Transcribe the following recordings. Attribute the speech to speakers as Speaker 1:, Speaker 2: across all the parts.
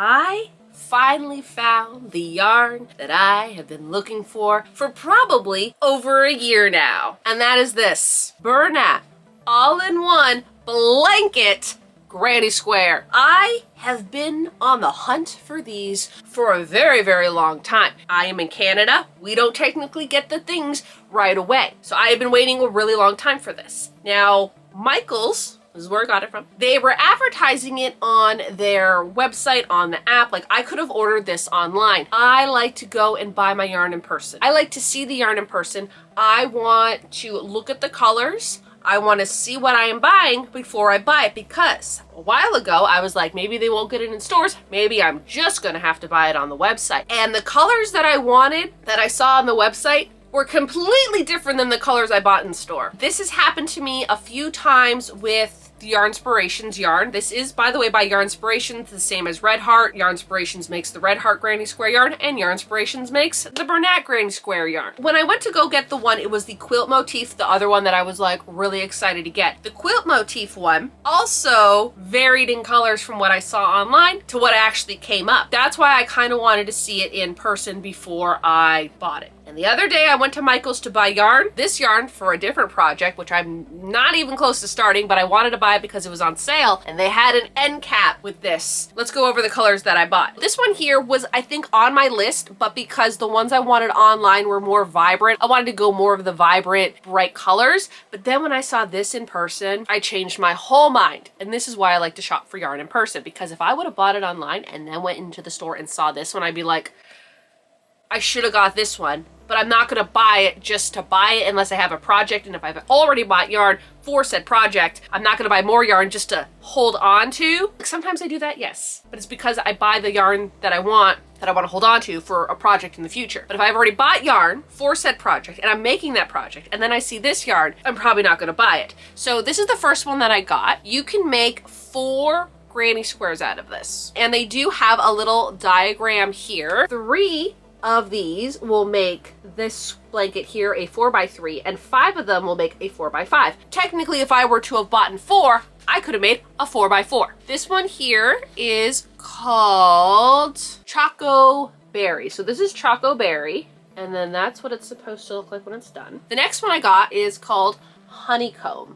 Speaker 1: I finally found the yarn that I have been looking for probably over a year now. And that is this BERNAT all-in-one blanket granny square. I have been on the hunt for these for a very, very long time. I am in Canada. We don't technically get the things right away. So I have been waiting a really long time for this. Now, Michael's, this is where I got it from. They were advertising it on their website, on the app. Like, I could have ordered this online. I like to go and buy my yarn in person. I like to see the yarn in person. I want to look at the colors. I want to see what I am buying before I buy it, because a while ago I was like, maybe they won't get it in stores. Maybe I'm just going to have to buy it on the website. And the colors that I wanted, that I saw on the website, were completely different than the colors I bought in store. This has happened to me a few times with the Yarnspirations yarn. This is, by the way, by Yarnspirations, the same as Red Heart. Yarnspirations makes the Red Heart Granny Square yarn, and Yarnspirations makes the BERNAT Granny Square yarn. When I went to go get the one, it was the quilt motif, the other one that I was like really excited to get. The quilt motif one also varied in colors from what I saw online to what actually came up. That's why I kind of wanted to see it in person before I bought it. And the other day I went to Michael's to buy yarn, this yarn for a different project, which I'm not even close to starting, but I wanted to buy it because it was on sale, and they had an end cap with this. Let's go over the colors that I bought. This one here was, I think, on my list, but because the ones I wanted online were more vibrant, I wanted to go more of the vibrant, bright colors. But then when I saw this in person, I changed my whole mind. And this is why I like to shop for yarn in person, because if I would have bought it online and then went into the store and saw this one, I'd be like, I should have got this one, but I'm not gonna buy it just to buy it unless I have a project. And if I've already bought yarn for said project, I'm not gonna buy more yarn just to hold on to. Sometimes I do that, yes, but it's because I buy the yarn that I want to hold on to for a project in the future. But if I've already bought yarn for said project and I'm making that project and then I see this yarn, I'm probably not gonna buy it. So this is the first one that I got. You can make 4 granny squares out of this. And they do have a little diagram here. 3 of these will make this blanket here a 4x3, and 5 of them will make a 4x5. Technically, if I were to have bought 4, I could have made a 4x4. This one here is called Choco Berry. So this is Choco Berry, and then that's what it's supposed to look like when it's done. The next one I got is called Honeycomb.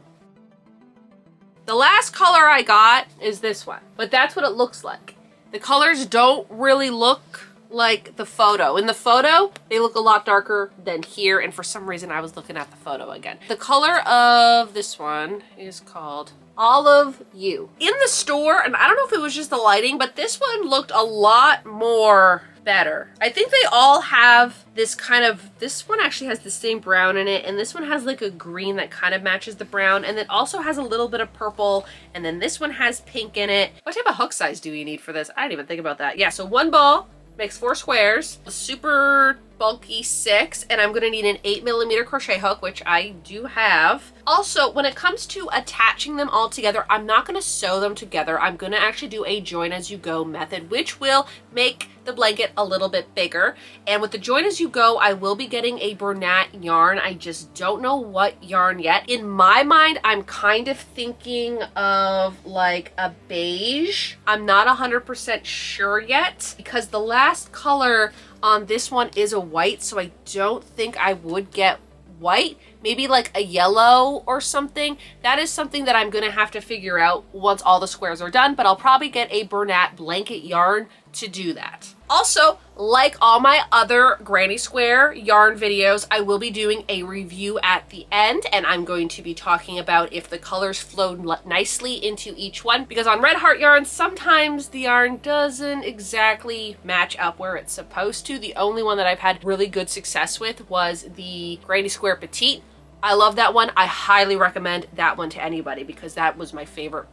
Speaker 1: The last color I got is this one, but that's what it looks like. The colors don't really look like the photo. In the photo, they look a lot darker than here, and for some reason I was looking at the photo again. The color of this one is called Olive You. In the store, and I don't know if it was just the lighting, but this one looked a lot more better. I think they all have this kind of, this one actually has the same brown in it, and this one has like a green that kind of matches the brown, and it also has a little bit of purple, and then this one has pink in it. What type of hook size do you need for this? I didn't even think about that. Yeah, so 1 ball makes 4 squares, a super bulky 6, and I'm gonna need an 8mm crochet hook, which I do have. Also, when it comes to attaching them all together, I'm not gonna sew them together. I'm gonna actually do a join as you go method, which will make the blanket a little bit bigger. And with the join as you go, I will be getting a BERNAT yarn. I just don't know what yarn yet. In my mind, I'm kind of thinking of like a beige. I'm not 100% sure yet, because the last color on this one is a white, so I don't think I would get white. Maybe like a yellow or something. That is something that I'm gonna have to figure out once all the squares are done, but I'll probably get a BERNAT blanket yarn to do that. Also, like all my other granny square yarn videos, I will be doing a review at the end, and I'm going to be talking about if the colors flowed nicely into each one, because on Red Heart yarn, sometimes the yarn doesn't exactly match up where it's supposed to. The only one that I've had really good success with was the Granny Square Petite. I love that one. I highly recommend that one to anybody because that was my favorite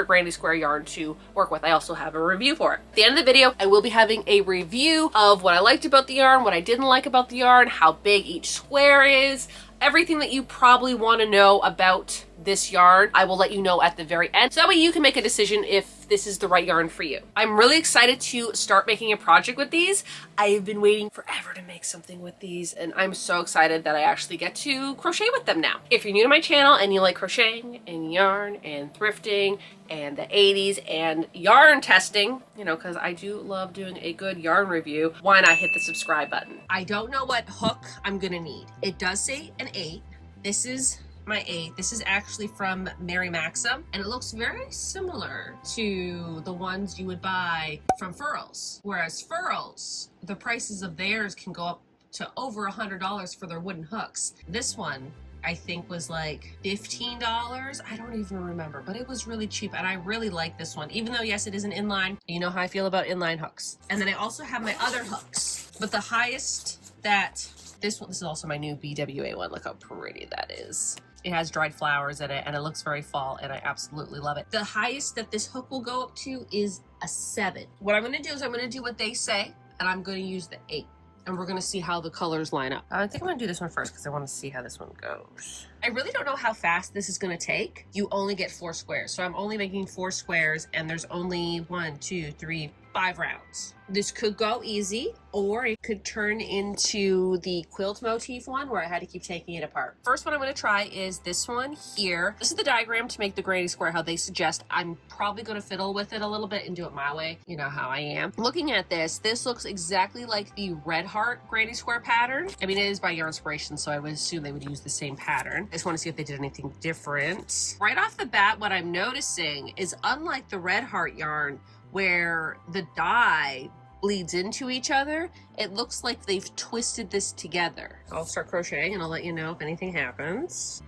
Speaker 1: Granny Square yarn to work with. I also have a review for it. At the end of the video, I will be having a review of what I liked about the yarn, what I didn't like about the yarn, how big each square is, everything that you probably want to know about this yarn. I will let you know at the very end, so that way you can make a decision if if this is the right yarn for you. I'm really excited to start making a project with these. I have been waiting forever to make something with these, and I'm so excited that I actually get to crochet with them now. If you're new to my channel and you like crocheting and yarn and thrifting and the 80s and yarn testing, you know, because I do love doing a good yarn review, why not hit the subscribe button? I don't know what hook I'm gonna need. It does say an 8. This is my 8. This is actually from Mary Maxim, and it looks very similar to the ones you would buy from Furls. Whereas Furls, the prices of theirs can go up to over $100 for their wooden hooks. This one, I think, was like $15. I don't even remember, but it was really cheap, and I really like this one, even though yes, it is an inline. You know how I feel about inline hooks. And then I also have my other hooks, but the highest that this one, this is also my new BWA one. Look how pretty that is. It has dried flowers in it, and it looks very fall, and I absolutely love it. The highest that this hook will go up to is a 7. What I'm gonna do is I'm gonna do what they say, and I'm gonna use the 8. And we're gonna see how the colors line up. I think I'm gonna do this one first because I wanna see how this one goes. I really don't know how fast this is gonna take. You only get 4 squares. So I'm only making 4 squares, and there's only 1, 2, 3, 5 rounds. This could go easy, or it could turn into the quilt motif one where I had to keep taking it apart. First one I'm gonna try is this one here. This is the diagram to make the granny square how they suggest. I'm probably gonna fiddle with it a little bit and do it my way. You know how I am. Looking at this looks exactly like the Red Heart granny square pattern. I mean, it is by Yarnspiration, so I would assume they would use the same pattern. I just wanna see if they did anything different. Right off the bat, what I'm noticing is unlike the Red Heart yarn, where the dye bleeds into each other, it looks like they've twisted this together. I'll start crocheting and I'll let you know if anything happens.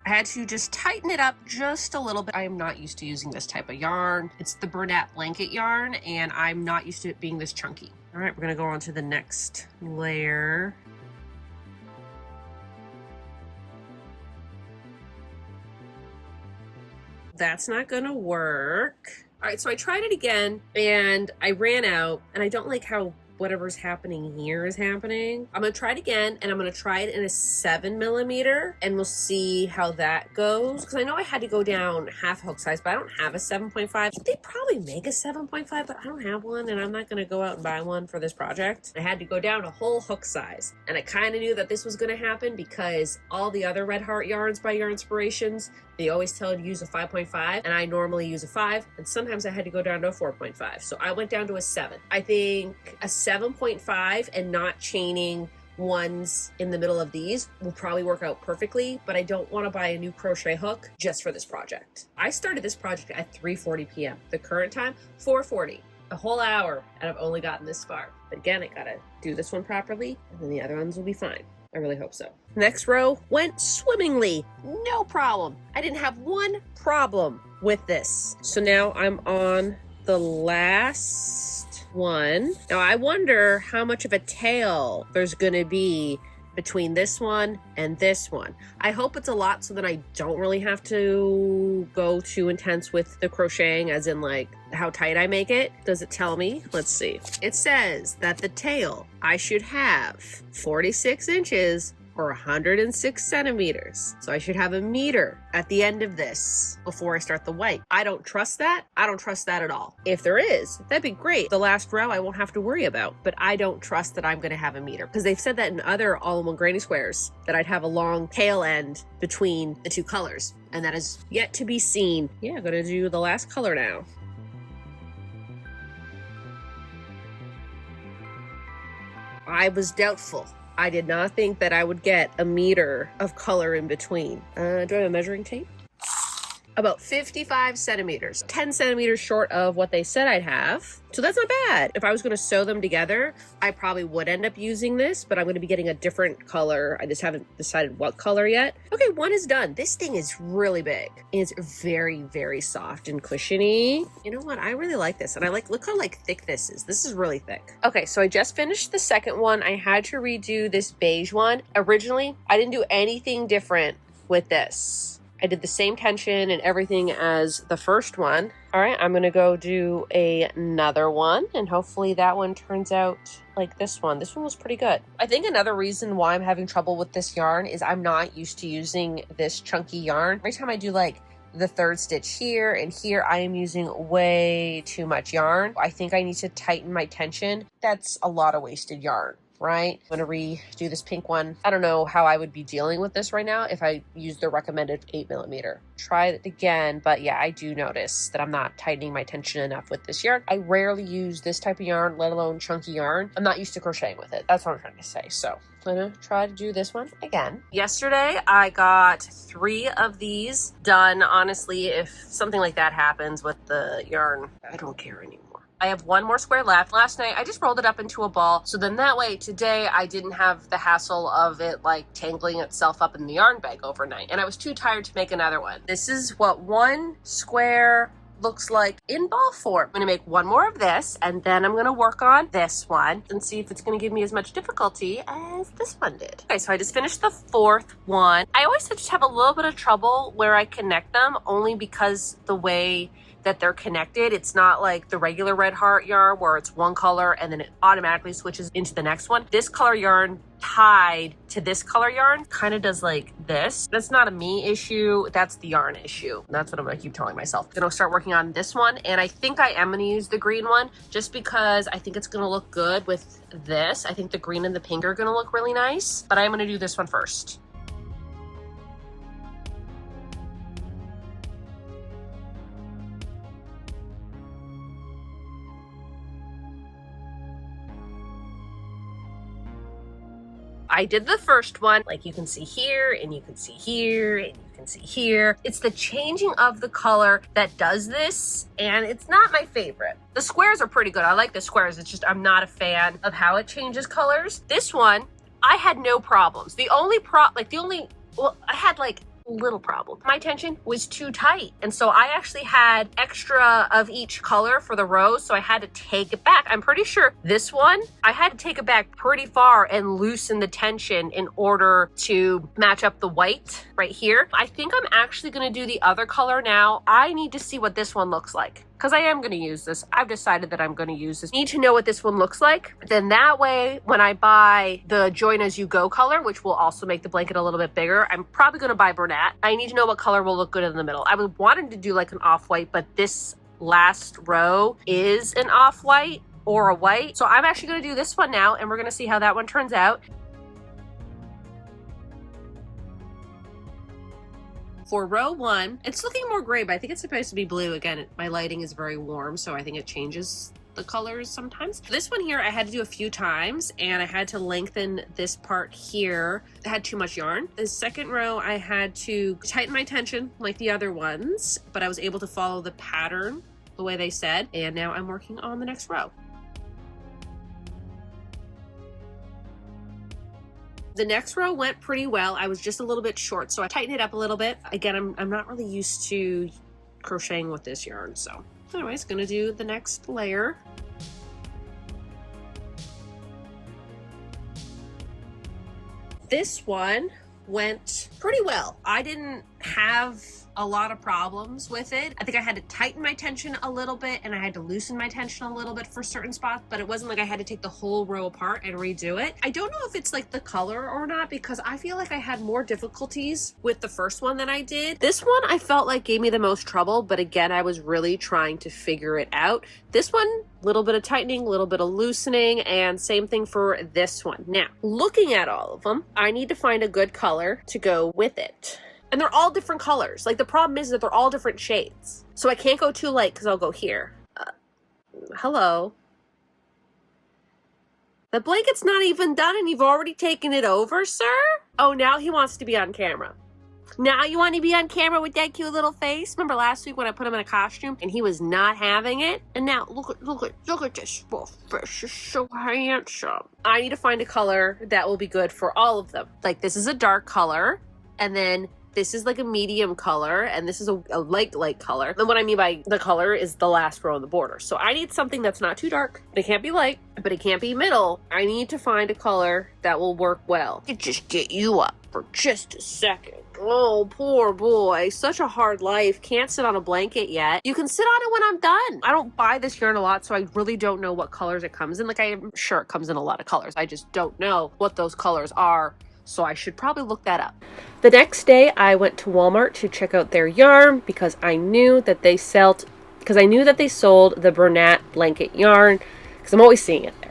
Speaker 1: I had to just tighten it up just a little bit. I am not used to using this type of yarn. It's the BERNAT blanket yarn, and I'm not used to it being this chunky. All right, we're gonna go on to the next layer. That's not gonna work. All right, so I tried it again and I ran out, and I don't like how whatever's happening here is happening. I'm gonna try it again, and I'm gonna try it in a 7mm, and we'll see how that goes. Because I know I had to go down half hook size, but I don't have a 7.5. They probably make a 7.5, but I don't have one, and I'm not gonna go out and buy one for this project. I had to go down a whole hook size, and I kind of knew that this was gonna happen because all the other Red Heart yarns by Yarnspirations, they always tell you to use a 5.5, and I normally use a 5, and sometimes I had to go down to a 4.5. So I went down to a 7. I think a 7.5 and not chaining ones in the middle of these will probably work out perfectly, but I don't want to buy a new crochet hook just for this project. I started this project at 3:40 p.m. The current time, 4:40. A whole hour, and I've only gotten this far. But again, I gotta do this one properly, and then the other ones will be fine. I really hope so. Next row went swimmingly, no problem. I didn't have one problem with this. So now I'm on the last one. Now I wonder how much of a tail there's gonna be between this one and this one. I hope it's a lot so that I don't really have to go too intense with the crocheting, as in like how tight I make it. Does it tell me? Let's see. It says that the tail I should have 46 inches or 106 centimeters. So I should have a meter at the end of this before I start the white. I don't trust that. I don't trust that at all. If there is, that'd be great. The last row I won't have to worry about, but I don't trust that I'm gonna have a meter, because they've said that in other all-in-one granny squares that I'd have a long tail end between the two colors, and that is yet to be seen. Yeah, I'm gonna do the last color now. I was doubtful. I did not think that I would get a meter of color in between. Do I have a measuring tape? About 55 centimeters, 10 centimeters short of what they said I'd have. So that's not bad. If I was gonna sew them together, I probably would end up using this, but I'm gonna be getting a different color. I just haven't decided what color yet. Okay, one is done. This thing is really big. It's very, very soft and cushiony. You know what? I really like this. And I like, look how like thick this is. This is really thick. Okay, so I just finished the second one. I had to redo this beige one. Originally, I didn't do anything different with this. I did the same tension and everything as the first one. All right, I'm gonna go do another one, and hopefully that one turns out like this one. This one was pretty good. I think another reason why I'm having trouble with this yarn is I'm not used to using this chunky yarn. Every time I do like the third stitch here and here, I am using way too much yarn. I think I need to tighten my tension. That's a lot of wasted yarn, right? I'm gonna redo this pink one. I don't know how I would be dealing with this right now if I use the recommended 8mm. Try it again, but yeah, I do notice that I'm not tightening my tension enough with this yarn. I rarely use this type of yarn, let alone chunky yarn. I'm not used to crocheting with it. That's what I'm trying to say. So I'm gonna try to do this one again. Yesterday, I got 3 of these done. Honestly, if something like that happens with the yarn, I don't care anymore. I have 1 more square left. Last night, I just rolled it up into a ball. So then that way, today, I didn't have the hassle of it like tangling itself up in the yarn bag overnight. And I was too tired to make another one. This is what 1 square looks like in ball form. I'm gonna make 1 more of this, and then I'm gonna work on this one and see if it's gonna give me as much difficulty as this one did. Okay, so I just finished the 4th one. I always just have a little bit of trouble where I connect them, only because the way that they're connected. It's not like the regular red heart yarn where it's one color and then it automatically switches into the next one. This color yarn tied to this color yarn kind of does like this. That's not a me issue, that's the yarn issue. That's what I'm gonna keep telling myself. I'm gonna start working on this one, and I think I am gonna use the green one just because I think it's gonna look good with this. I think the green and the pink are gonna look really nice, but I'm gonna do this one first. I did the first one, like you can see here, and you can see here, and you can see here. It's the changing of the color that does this, and it's not my favorite. The squares are pretty good. I like the squares. It's just I'm not a fan of how it changes colors. This one, I had no problems. I had like little problem. My tension was too tight, and so I actually had extra of each color for the rows, so I had to take it back. I'm pretty sure this one I had to take it back pretty far and loosen the tension in order to match up the white right here. I think I'm actually going to do the other color now. I need to see what this one looks like, because I am going to use this. I've decided that I'm going to use this. Need to know what this one looks like. Then that way, when I buy the Join As You Go color, which will also make the blanket a little bit bigger, I'm probably going to buy BERNAT. I need to know what color will look good in the middle. I was wanting to do like an off-white, but this last row is an off-white or a white. So I'm actually going to do this one now, and we're going to see how that one turns out. For row 1, it's looking more gray, but I think it's supposed to be blue. Again, my lighting is very warm, so I think it changes the colors sometimes. This one here, I had to do a few times, and I had to lengthen this part here. I had too much yarn. The second row, I had to tighten my tension like the other ones, but I was able to follow the pattern the way they said, and now I'm working on the next row. The next row went pretty well. I was just a little bit short, so I tightened it up a little bit. Again, I'm not really used to crocheting with this yarn, so anyways, gonna do the next layer. This one went pretty well. I didn't have a lot of problems with it. I think I had to tighten my tension a little bit, and I had to loosen my tension a little bit for certain spots, but it wasn't like I had to take the whole row apart and redo it. I don't know if it's like the color or not, because I feel like I had more difficulties with the first one than I did. This one I felt like gave me the most trouble, but again, I was really trying to figure it out. This one, little bit of tightening, little bit of loosening, and same thing for this one. Now, looking at all of them, I need to find a good color to go with it. And they're all different colors. Like, the problem is that they're all different shades. So I can't go too light because I'll go here. Hello. The blanket's not even done and you've already taken it over, sir? Oh, now he wants to be on camera. Now you want to be on camera with that cute little face? Remember last week when I put him in a costume and he was not having it? And now look at this little fish. You're so handsome. I need to find a color that will be good for all of them. Like, this is a dark color, and then this is like a medium color, and this is a light color. And what I mean by the color is the last row on the border. So I need something that's not too dark, but it can't be light, but it can't be middle. I need to find a color that will work well. Just get you up for just a second. Oh, poor boy. Such a hard life. Can't sit on a blanket yet. You can sit on it when I'm done. I don't buy this yarn a lot, so I really don't know what colors it comes in. Like, I'm sure it comes in a lot of colors. I just don't know what those colors are, so I should probably look that up. The next day, I went to Walmart to check out their yarn because I knew that they sold the BERNAT blanket yarn because I'm always seeing it there.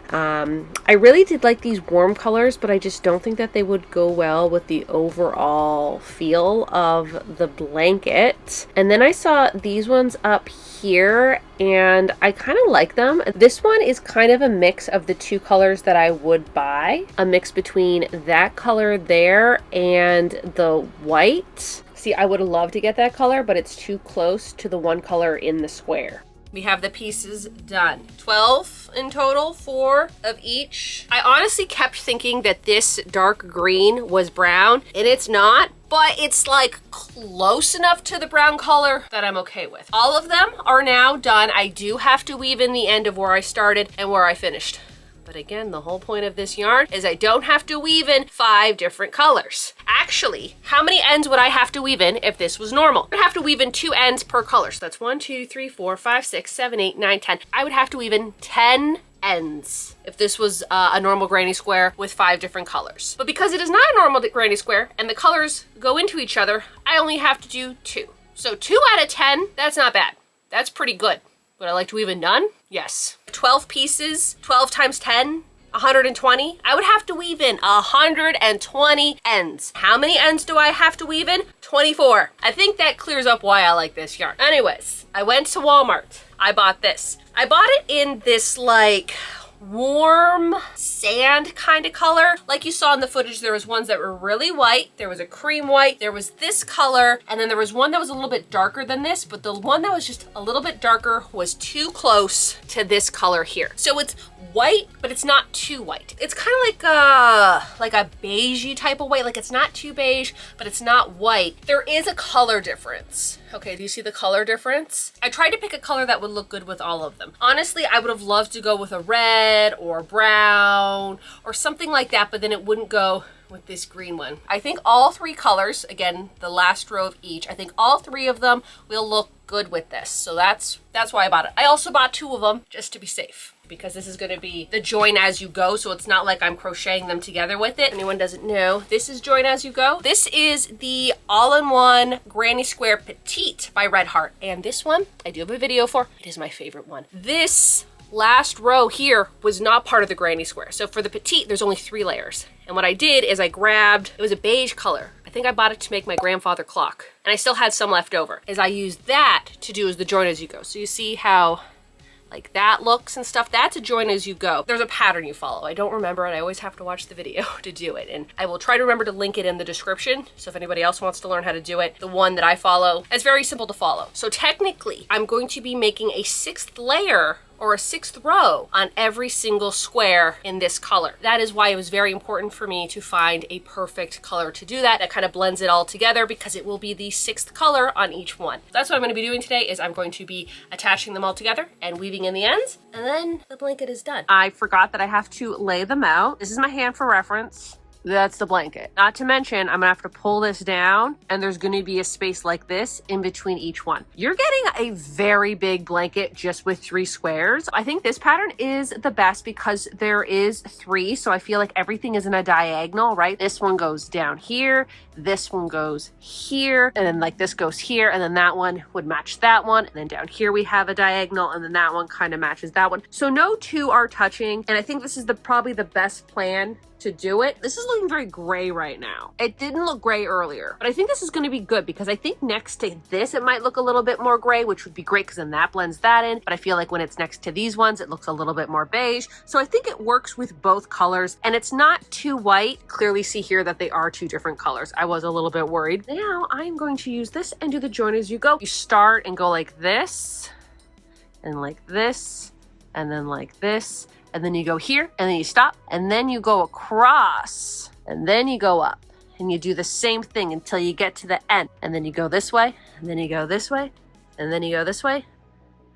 Speaker 1: I really did like these warm colors, but I just don't think that they would go well with the overall feel of the blanket. And then I saw these ones up here and I kind of like them. This one is kind of a mix of the two colors that I would buy, a mix between that color there and the white. See, I would love to get that color, but it's too close to the one color in the square. We have the pieces done. 12 in total, 4 of each. I honestly kept thinking that this dark green was brown, and it's not, but it's like close enough to the brown color that I'm okay with. All of them are now done. I do have to weave in the end of where I started and where I finished. But again, the whole point of this yarn is I don't have to weave in 5 different colors. Actually, how many ends would I have to weave in if this was normal? I'd have to weave in 2 ends per color. So that's 1, 2, 3, 4, 5, 6, 7, 8, 9, 10. I would have to weave in 10 ends if this was a normal granny square with 5 different colors. But because it is not a normal granny square and the colors go into each other, I only have to do 2. So 2 out of 10, that's not bad. That's pretty good. Would I like to weave in none? Yes. 12 pieces, 12 times 10, 120. I would have to weave in 120 ends. How many ends do I have to weave in? 24. I think that clears up why I like this yarn. Anyways, I went to Walmart. I bought this. I bought it in this like warm sand kind of color. Like you saw in the footage, there was ones that were really white, there was a cream white, there was this color, and then there was one that was a little bit darker than this, but the one that was just a little bit darker was too close to this color here. So it's white, but it's not too white. It's kind of like a beigey type of white. Like it's not too beige, but it's not white. There is a color difference. Okay, do you see the color difference? I tried to pick a color that would look good with all of them. Honestly, I would have loved to go with a red or brown or something like that, but then it wouldn't go with this green one. I think all 3 colors, again, the last row of each, I think all 3 of them will look good with this. So that's why I bought it. I also bought 2 of them just to be safe, because this is going to be the join as you go, so it's not like I'm crocheting them together with it. If anyone doesn't know, this is join as you go. This is the all-in-one Granny Square Petite by Red Heart, and this one I do have a video for. It is my favorite one. This last row here was not part of the Granny Square. So for the Petite, there's only 3 layers. And what I did is I grabbed, it was a beige color. I think I bought it to make my grandfather clock, and I still had some left over. Is I used that to do as the join as you go. So you see how like that looks and stuff. That's a join as you go. There's a pattern you follow. I don't remember it. I always have to watch the video to do it. And I will try to remember to link it in the description. So if anybody else wants to learn how to do it, the one that I follow, it's very simple to follow. So technically, I'm going to be making a 6th layer or a 6th row on every single square in this color. That is why it was very important for me to find a perfect color to do that. That kind of blends it all together because it will be the 6th color on each one. That's what I'm going to be doing today. Is I'm going to be attaching them all together and weaving in the ends, and then the blanket is done. I forgot that I have to lay them out. This is my hand for reference. That's the blanket. Not to mention, I'm gonna have to pull this down and there's gonna be a space like this in between each one. You're getting a very big blanket just with 3 squares. I think this pattern is the best because there is 3, so I feel like everything is in a diagonal, right? This one goes down here, this one goes here, and then like this goes here, and then that one would match that one, and then down here we have a diagonal, and then that one kind of matches that one. So no 2 are touching, and I think this is probably the best plan to do it. This is looking very gray right now. It didn't look gray earlier, but I think this is going to be good because I think next to this it might look a little bit more gray, which would be great because then that blends that in. But I feel like when it's next to these ones, it looks a little bit more beige. So I think it works with both colors and it's not too white. Clearly see here that they are 2 different colors. I was a little bit worried. Now I'm going to use this and do the join as you go. You start and go like this and like this and then like this. And then you go here, and then you stop, and then you go across, and then you go up, and you do the same thing until you get to the end. And then you go this way, and then you go this way, and then you go this way,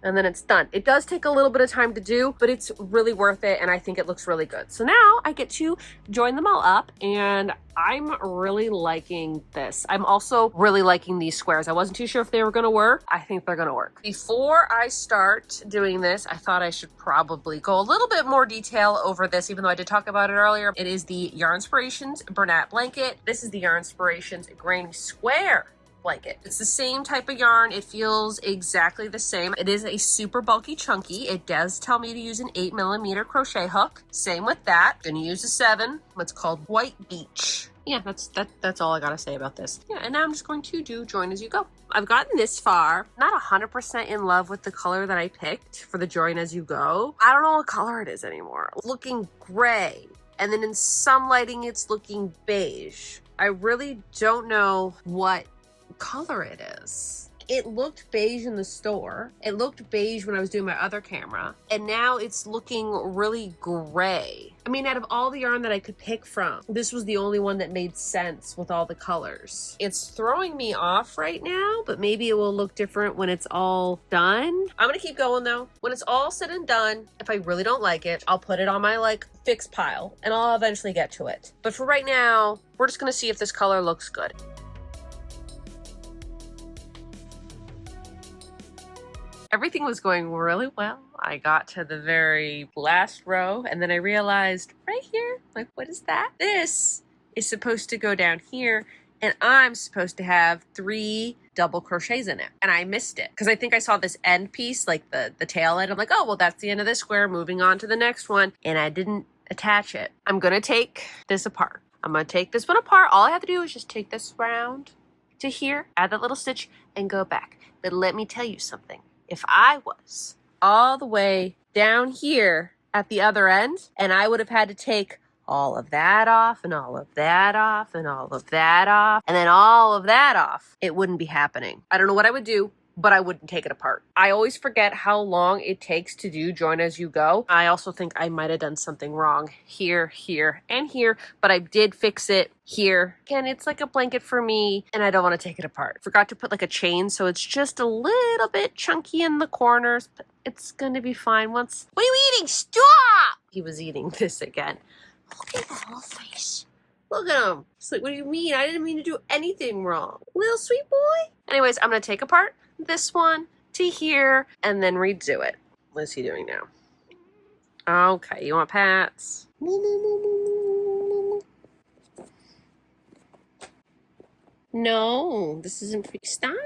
Speaker 1: and then it's done. It does take a little bit of time to do, but it's really worth it, and I think it looks really good. So now I get to join them all up, and I'm really liking this. I'm also really liking these squares. I wasn't too sure if they were gonna work. I think they're gonna work. Before I start doing this, I thought I should probably go a little bit more detail over this, even though I did talk about it earlier. It is the Yarnspirations BERNAT blanket. This is the Yarnspirations Granny Square blanket. It's the same type of yarn. It feels exactly the same. It is a super bulky chunky. It does tell me to use an 8mm crochet hook. Same with that. I'm gonna use a 7. What's called White Beach. Yeah, that's all I gotta say about this. Yeah, and now I'm just going to do join as you go. I've gotten this far. Not 100% in love with the color that I picked for the join as you go. I don't know what color it is anymore. It's looking gray. And then in some lighting, it's looking beige. I really don't know what color it is. It looked beige in the store. It looked beige when I was doing my other camera. And now it's looking really gray. I mean, out of all the yarn that I could pick from, this was the only one that made sense with all the colors. It's throwing me off right now, but maybe it will look different when it's all done. I'm gonna keep going though. When it's all said and done, if I really don't like it, I'll put it on my like fix pile and I'll eventually get to it. But for right now, we're just gonna see if this color looks good. Everything was going really well. I got to the very last row and then I realized right here, like, what is that? This is supposed to go down here and I'm supposed to have 3 double crochets in it. And I missed it because I think I saw this end piece, like the tail end. I'm like, oh, well, that's the end of this square, moving on to the next one. And I didn't attach it. I'm gonna take this apart. I'm gonna take this one apart. All I have to do is just take this round to here, add that little stitch and go back. But let me tell you something. If I was all the way down here at the other end and I would have had to take all of that off and all of that off and all of that off and then all of that off, it wouldn't be happening. I don't know what I would do, but I wouldn't take it apart. I always forget how long it takes to do join as you go. I also think I might have done something wrong here, here, and here, but I did fix it here. Again, it's like a blanket for me and I don't want to take it apart. Forgot to put like a chain, so it's just a little bit chunky in the corners, but it's gonna be fine once. What are you eating? Stop! He was eating this again. Look at that little face. Look at him. It's like, what do you mean? I didn't mean to do anything wrong. Little sweet boy. Anyways, I'm gonna take apart this one to here and then redo it. What is he doing now? Okay, you want pats? No, this isn't for you. Stop.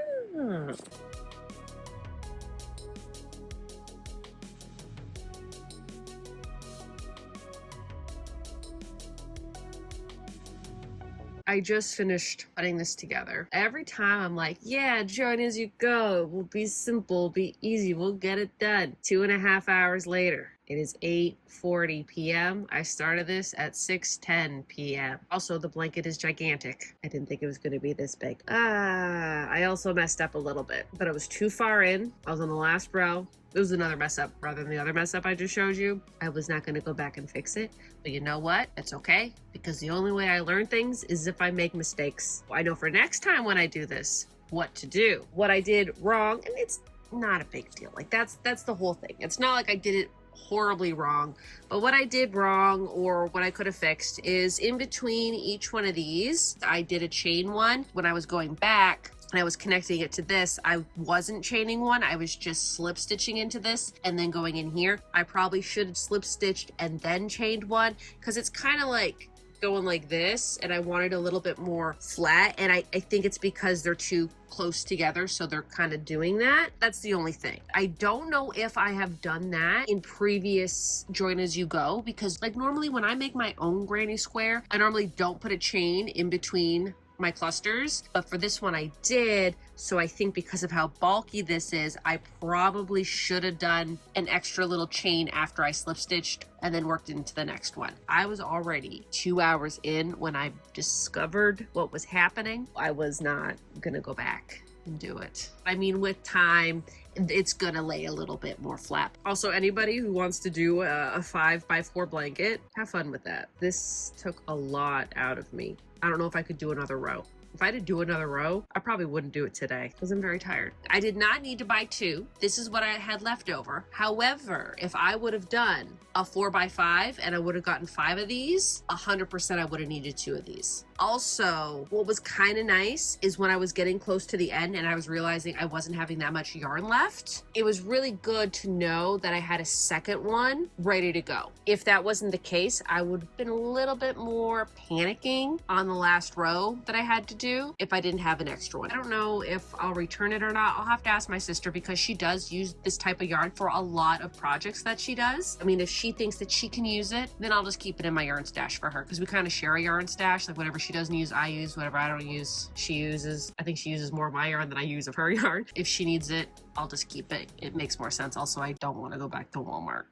Speaker 1: I just finished putting this together. Every time I'm like, yeah, join as you go. We'll be simple, be easy, we'll get it done. 2.5 hours later. It is 8:40 p.m. I started this at 6:10 p.m. Also, the blanket is gigantic. I didn't think it was going to be this big. I also messed up a little bit, but I was too far in. I was on the last row. It was another mess up rather than the other mess up I just showed you. I was not going to go back and fix it, but you know what? It's okay, because the only way I learn things is if I make mistakes. I know for next time when I do this, what to do. What I did wrong, and it's not a big deal. Like that's the whole thing. It's not like I did it horribly wrong, but what I did wrong or what I could have fixed is in between each one of these, I did a chain one. When I was going back and I was connecting it to this, I wasn't chaining one. I was just slip stitching into this and then going in here. I probably should have slip stitched and then chained one, because it's kind of like going like this and I wanted a little bit more flat, and I think it's because they're too close together, so they're kind of doing that. That's the only thing. I don't know if I have done that in previous join as you go, because like normally when I make my own granny square, I normally don't put a chain in between my clusters, but for this one I did. So I think because of how bulky this is, I probably should have done an extra little chain after I slip stitched and then worked into the next one. I was already 2 hours in when I discovered what was happening. I was not gonna go back and do it. I mean, with time, it's gonna lay a little bit more flat. Also, anybody who wants to do a 5x4 blanket, have fun with that. This took a lot out of me. I don't know if I could do another row. If I had to do another row, I probably wouldn't do it today because I'm very tired. I did not need to buy 2. This is what I had left over. However, if I would have done a 4x5 and I would have gotten 5 of these, 100% I would have needed 2 of these. Also, what was kind of nice is when I was getting close to the end and I was realizing I wasn't having that much yarn left, it was really good to know that I had a second one ready to go. If that wasn't the case, I would have been a little bit more panicking on the last row that I had to do if I didn't have an extra one. I don't know if I'll return it or not. I'll have to ask my sister because she does use this type of yarn for a lot of projects that she does. I mean, if she thinks that she can use it, then I'll just keep it in my yarn stash for her because we kind of share a yarn stash. Like whatever she doesn't use, I use. Whatever I don't use, she uses. I think she uses more of my yarn than I use of her yarn. If she needs it, I'll just keep it. It makes more sense. Also, I don't want to go back to Walmart.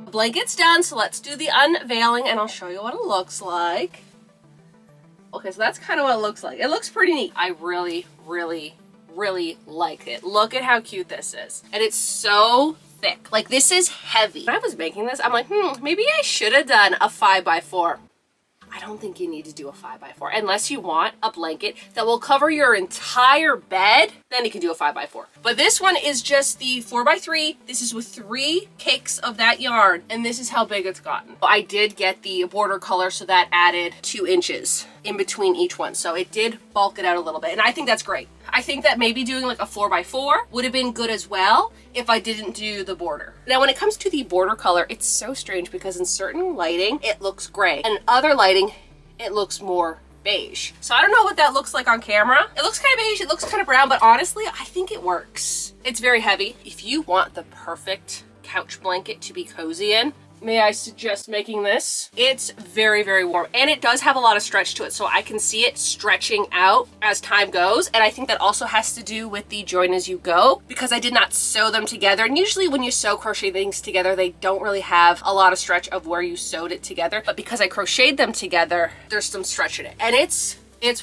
Speaker 1: The blanket's done, so let's do the unveiling and I'll show you what it looks like. Okay, so that's kind of what it looks like. It looks pretty neat. I really, really, really like it. Look at how cute this is. And it's so thick. Like, this is heavy. When I was making this, I'm like, maybe I should have done a 5x4. I don't think you need to do a 5x4 unless you want a blanket that will cover your entire bed. Then you can do a 5x4. But this one is just the 4x3. This is with 3 cakes of that yarn, and this is how big it's gotten. I did get the border color, so that added 2 inches in between each one. So it did bulk it out a little bit, and I think that's great. I think that maybe doing like a 4x4 would have been good as well if I didn't do the border. Now, when it comes to the border color, it's so strange because in certain lighting, it looks gray, and in other lighting, it looks more beige. So I don't know what that looks like on camera. It looks kind of beige, it looks kind of brown, but honestly, I think it works. It's very heavy. If you want the perfect couch blanket to be cozy in, may I suggest making this? It's very, very warm, and it does have a lot of stretch to it, so I can see it stretching out as time goes, and I think that also has to do with the join as you go, because I did not sew them together, and usually when you sew crochet things together, they don't really have a lot of stretch of where you sewed it together, but because I crocheted them together, there's some stretch in it, and it's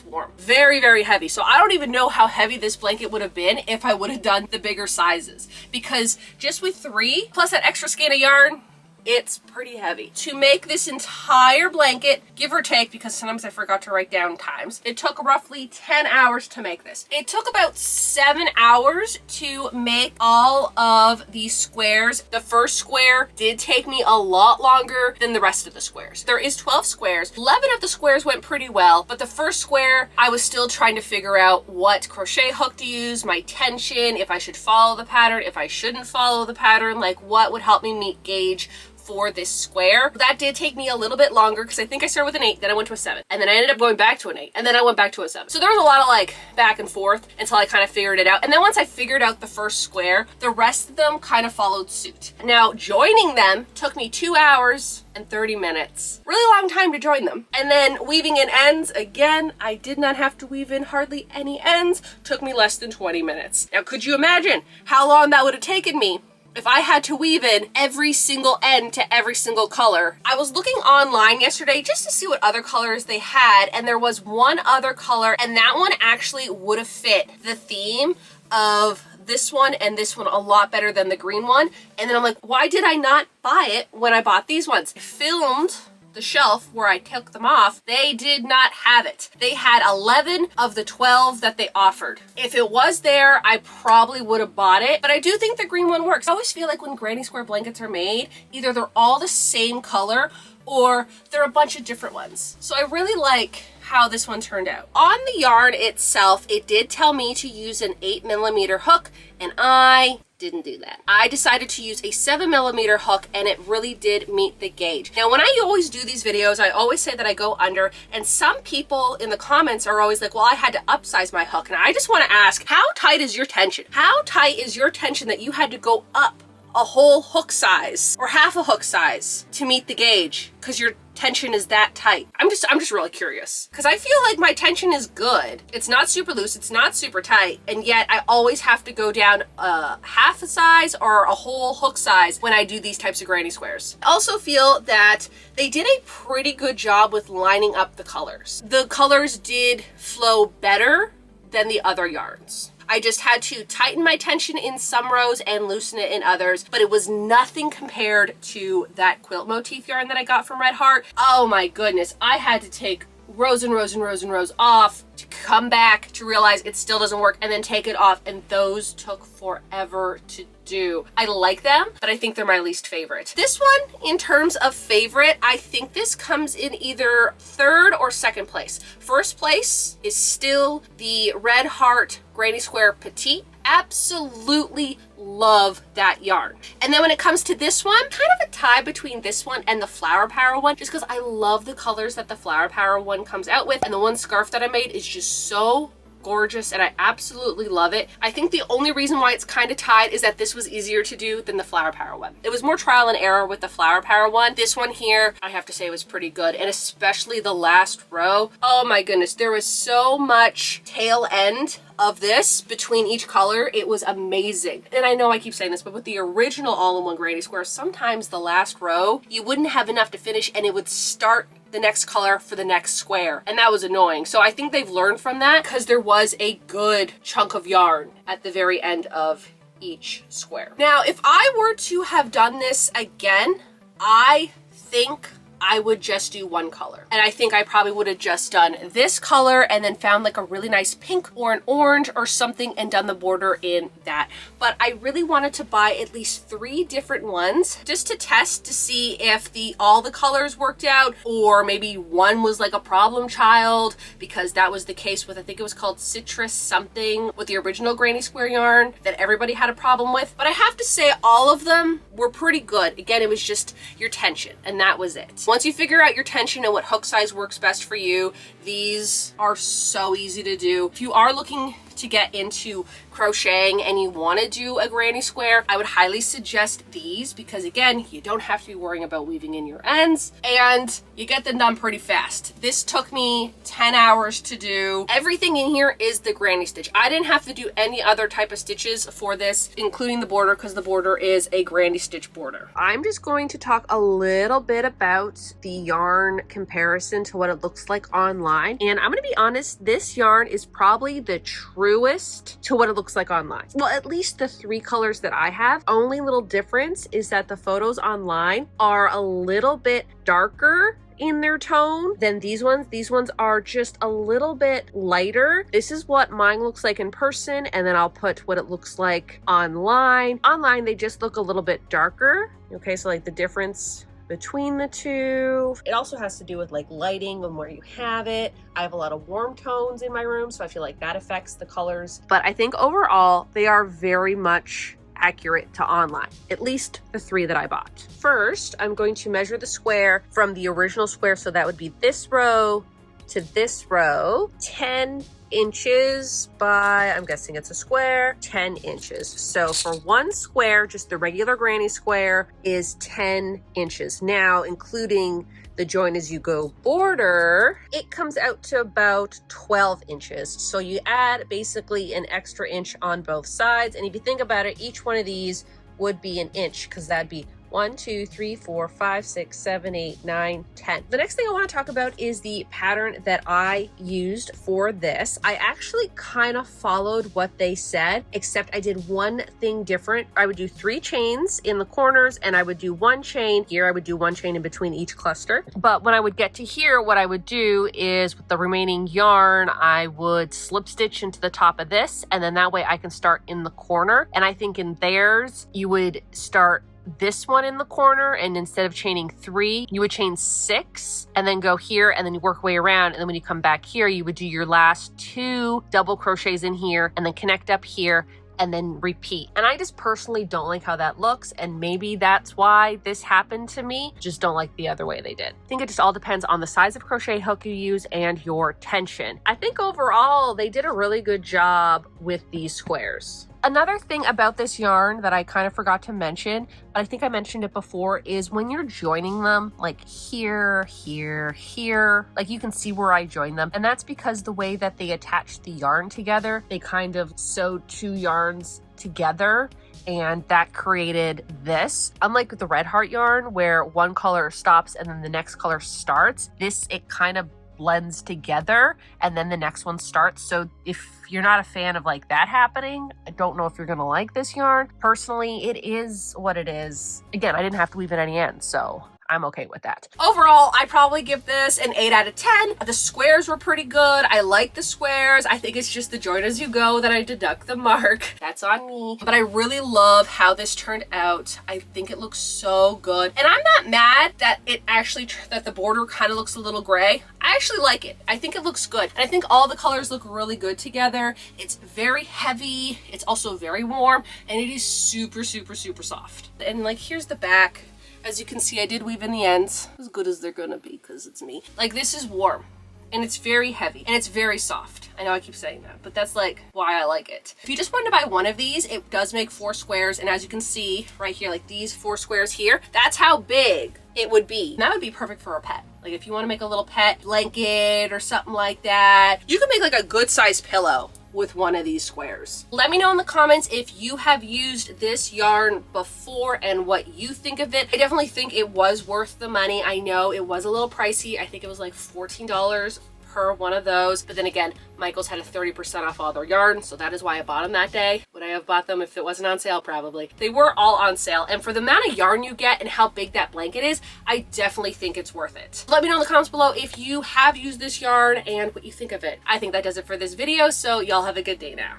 Speaker 1: warm. Very, very heavy. So I don't even know how heavy this blanket would have been if I would have done the bigger sizes, because just with 3 plus that extra skein of yarn, it's pretty heavy. To make this entire blanket, give or take, because sometimes I forgot to write down times, it took roughly 10 hours to make this. It took about 7 hours to make all of these squares. The first square did take me a lot longer than the rest of the squares. There is 12 squares. 11 of the squares went pretty well, but the first square, I was still trying to figure out what crochet hook to use, my tension, if I should follow the pattern, if I shouldn't follow the pattern, like what would help me meet gauge for this square. That did take me a little bit longer because I think I started with an 8, then I went to a 7, and then I ended up going back to an 8, and then I went back to a 7. So there was a lot of like back and forth until I kind of figured it out. And then once I figured out the first square, the rest of them kind of followed suit. Now, joining them took me 2 hours and 30 minutes. Really long time to join them. And then weaving in ends, again, I did not have to weave in hardly any ends. Took me less than 20 minutes. Now, could you imagine how long that would have taken me if I had to weave in every single end to every single color? I was looking online yesterday just to see what other colors they had, and there was one other color, and that one actually would have fit the theme of this one and this one a lot better than the green one. And then I'm like, why did I not buy it when I bought these ones? I filmed the shelf where I took them off. They did not have it. They had 11 of the 12 that they offered. If it was there, I probably would have bought it, but I do think the green one works. I always feel like when granny square blankets are made, either they're all the same color or they're a bunch of different ones. So I really like how this one turned out. On the yarn itself, it did tell me to use an 8mm hook, and I didn't do that. I decided to use a 7mm hook, and it really did meet the gauge. Now, when I always do these videos, I always say that I go under, and some people in the comments are always like, well, I had to upsize my hook. And I just want to ask, how tight is your tension? How tight is your tension that you had to go up a whole hook size or half a hook size to meet the gauge because your tension is that tight? I'm just really curious, because I feel like my tension is good. It's not super loose, it's not super tight, and yet I always have to go down a half a size or a whole hook size when I do these types of granny squares. I also feel that they did a pretty good job with lining up the colors. The colors did flow better than the other yarns. I just had to tighten my tension in some rows and loosen it in others, but it was nothing compared to that quilt motif yarn that I got from Red Heart. Oh my goodness, I had to take rows and rows and rows and rows off to come back to realize it still doesn't work and then take it off, and those took forever to do. I like them, but I think they're my least favorite. This one, in terms of favorite, I think this comes in either third or second place. First place is still the Red Heart Granny Square Petite. Absolutely love that yarn. And then when it comes to this one, kind of a tie between this one and the Flower Power one, just because I love the colors that the Flower Power one comes out with, and the one scarf that I made is just so gorgeous and I absolutely love it. I think the only reason why it's kind of tied is that this was easier to do than the Flower Power one. It was more trial and error with the Flower Power one. This one here, I have to say, was pretty good, and especially the last row. Oh my goodness, there was so much tail end of this between each color. It was amazing. And I know I keep saying this, but with the original all-in-one Granny Square, sometimes the last row, you wouldn't have enough to finish and it would start the next color for the next square. And that was annoying. So I think they've learned from that, because there was a good chunk of yarn at the very end of each square. Now, if I were to have done this again, I think I would just do one color. And I think I probably would have just done this color and then found like a really nice pink or an orange or something and done the border in that. But I really wanted to buy at least 3 different ones just to test to see if all the colors worked out, or maybe one was like a problem child, because that was the case with, I think it was called Citrus something with the original Granny Square yarn that everybody had a problem with. But I have to say all of them were pretty good. Again, it was just your tension, and that was it. Once you figure out your tension and what hook size works best for you, these are so easy to do. If you are looking to get into crocheting and you want to do a Granny Square, I would highly suggest these, because again, you don't have to be worrying about weaving in your ends and you get them done pretty fast. This took me 10 hours to do. Everything in here is the granny stitch. I didn't have to do any other type of stitches for this, including the border, because the border is a granny stitch border. I'm just going to talk a little bit about the yarn comparison to what it looks like online. And I'm going to be honest, this yarn is probably the truest to what it looks like online. Well, at least the 3 colors that I have. Only little difference is that the photos online are a little bit darker in their tone than these ones. These ones are just a little bit lighter. This is what mine looks like in person, and then I'll put what it looks like online. Online, they just look a little bit darker. Okay, so like the difference between the two. It also has to do with like lighting and where you have it. I have a lot of warm tones in my room, so I feel like that affects the colors. But I think overall, they are very much accurate to online, at least the 3 that I bought. First, I'm going to measure the square from the original square, so that would be this row to this row, 10 inches by, I'm guessing it's a square, 10 inches. So for one square, just the regular granny square is 10 inches. Now, including the join as you go border, it comes out to about 12 inches. So you add basically an extra inch on both sides. And if you think about it, each one of these would be an inch, because that'd be 1, 2, 3, 4, 5, 6, 7, 8, 9, 10. The next thing I want to talk about is the pattern that I used for this. I actually kind of followed what they said, except I did one thing different. I would do 3 chains in the corners, and I would do 1 chain here. I would do 1 chain in between each cluster. But when I would get to here, what I would do is with the remaining yarn, I would slip stitch into the top of this, and then that way I can start in the corner. And I think in theirs, you would start this one in the corner, and instead of chaining 3, you would chain 6 and then go here, and then you work way around, and then when you come back here, you would do your last 2 double crochets in here and then connect up here and then repeat. And I just personally don't like how that looks, and maybe that's why this happened to me. Just don't like the other way they did. I think it just all depends on the size of crochet hook you use and your tension. I think overall they did a really good job with these squares. Another thing about this yarn that I kind of forgot to mention, but I think I mentioned it before, is when you're joining them, like here, here, here, like you can see where I joined them. And that's because the way that they attach the yarn together, they kind of sewed 2 yarns together, and that created this. Unlike with the Red Heart yarn, where one color stops and then the next color starts, this, it kind of blends together and then the next one starts. So if you're not a fan of like that happening, I don't know if you're gonna like this yarn. Personally, it is what it is. Again, I didn't have to weave in any ends, so I'm okay with that. Overall, I probably give this an 8 out of 10. The squares were pretty good. I like the squares. I think it's just the join as you go that I deduct the mark. That's on me. But I really love how this turned out. I think it looks so good. And I'm not mad that it actually, that the border kind of looks a little gray. I actually like it. I think it looks good. And I think all the colors look really good together. It's very heavy. It's also very warm. And it is super, super, super soft. And like, here's the back. As you can see, I did weave in the ends, as good as they're gonna be because it's me. Like, this is warm and it's very heavy and it's very soft. I know I keep saying that, but that's like why I like it. If you just wanted to buy one of these, it does make 4 squares. And as you can see right here, like these 4 squares here, that's how big it would be. And that would be perfect for a pet. Like if you want to make a little pet blanket or something like that, you can make like a good sized pillow with one of these squares. Let me know in the comments if you have used this yarn before and what you think of it. I definitely think it was worth the money. I know it was a little pricey. I think it was like $14 per one of those. But then again, Michael's had a 30% off all their yarn, so that is why I bought them that day. Would I have bought them if it wasn't on sale? Probably. They were all on sale, and for the amount of yarn you get and how big that blanket is, I definitely think it's worth it. Let me know in the comments below if you have used this yarn and what you think of it. I think that does it for this video, so y'all have a good day now.